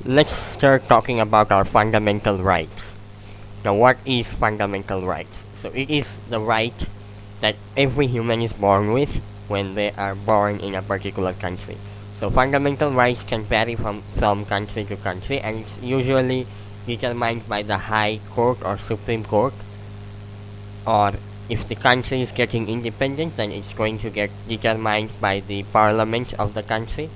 let's start talking about our fundamental rights. Now, what is fundamental rights? So it is the right that every human is born with when they are born in a particular country. So fundamental rights can vary from country to country, and it's usually determined by the High Court or Supreme Court, or if the country is getting independent, then it's going to get determined by the parliament of the country.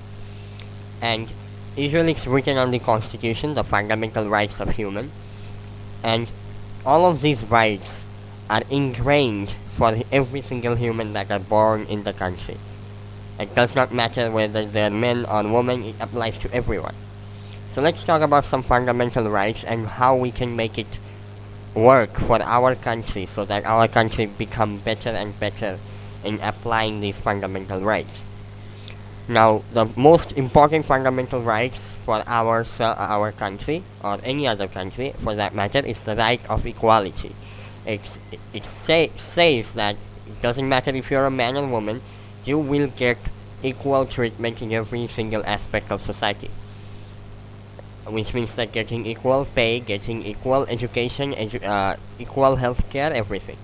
And usually it's written on the constitution, the fundamental rights of human. And all of these rights are ingrained for every single human that are born in the country. It does not matter whether they're men or women, it applies to everyone. So let's talk about some fundamental rights and how we can make it work for our country so that our country become better and better in applying these fundamental rights. Now, the most important fundamental rights for our country, or any other country for that matter, is the right of equality. It says that it doesn't matter if you're a man or woman, you will get equal treatment in every single aspect of society. Which means that getting equal pay, getting equal education, equal healthcare, everything.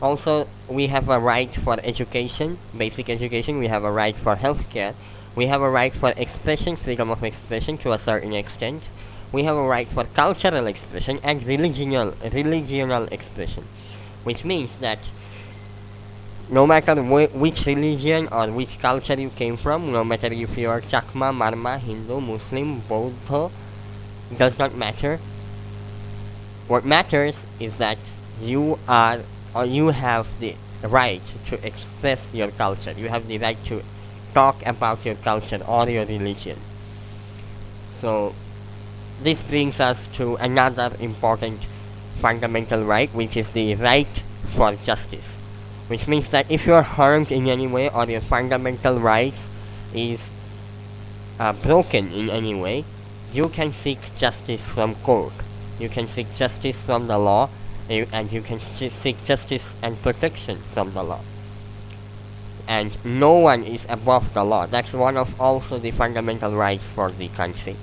Also, we have a right for education, basic education. We have a right for healthcare. We have a right for expression, freedom of expression to a certain extent. We have a right for cultural expression and religional expression, which means that no matter which religion or which culture you came from, no matter if you are Chakma, Marma, Hindu, Muslim, Buddha, does not matter. What matters is that you are, or you have the right to express your culture. You have the right to talk about your culture or your religion. So this brings us to another important fundamental right, which is the right for justice. Which means that if you are harmed in any way or your fundamental rights is broken in any way, you can seek justice from court. You can seek justice from the law, and you can seek justice and protection from the law. And no one is above the law. That's one of also the fundamental rights for the country.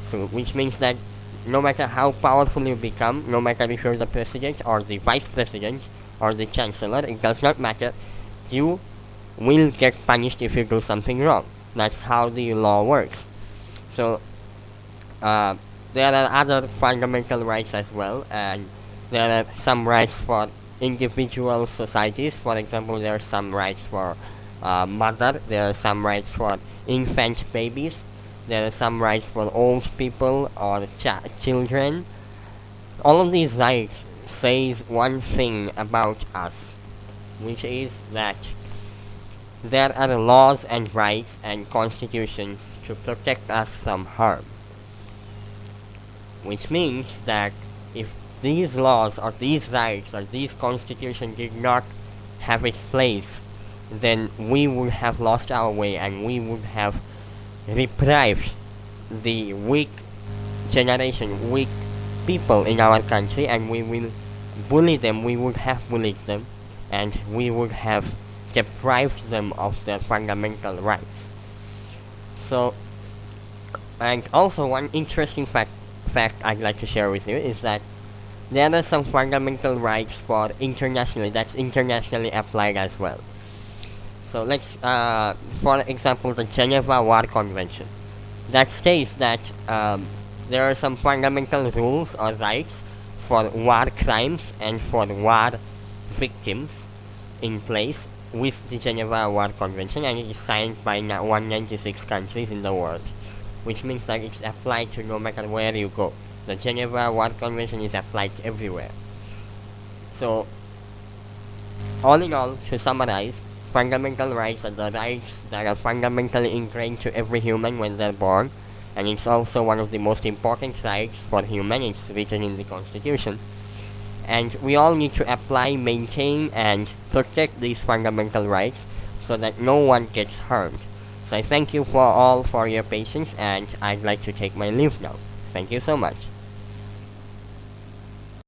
So, which means that no matter how powerful you become, no matter if you're the president or the vice president or the chancellor, it does not matter. You will get punished if you do something wrong. That's how the law works. So, there are other fundamental rights as well, and there are some rights for individual societies. For example, there are some rights for mother, there are some rights for infant babies, there are some rights for old people or children. All of these rights says one thing about us, which is that there are laws and rights and constitutions to protect us from harm. Which means that if these laws or these rights or these constitutions did not have its place, then we would have lost our way and we would have deprived the weak generation, weak people in our country, and we will bully them, we would have bullied them, and we would have deprived them of their fundamental rights. So, and also one interesting fact I'd like to share with you is that there are some fundamental rights for internationally, that's internationally applied as well. So let's, for example, the Geneva War Convention. That states that there are some fundamental rules or rights for war crimes and for war victims in place with the Geneva War Convention, and it is signed by 196 countries in the world, which means that it's applied to no matter where you go. The Geneva War Convention is applied everywhere. So, all in all, to summarize, fundamental rights are the rights that are fundamentally ingrained to every human when they're born, and it's also one of the most important rights for human. It's written in the Constitution. And we all need to apply, maintain, and protect these fundamental rights so that no one gets harmed. So I thank you for your patience, and I'd like to take my leave now. Thank you so much.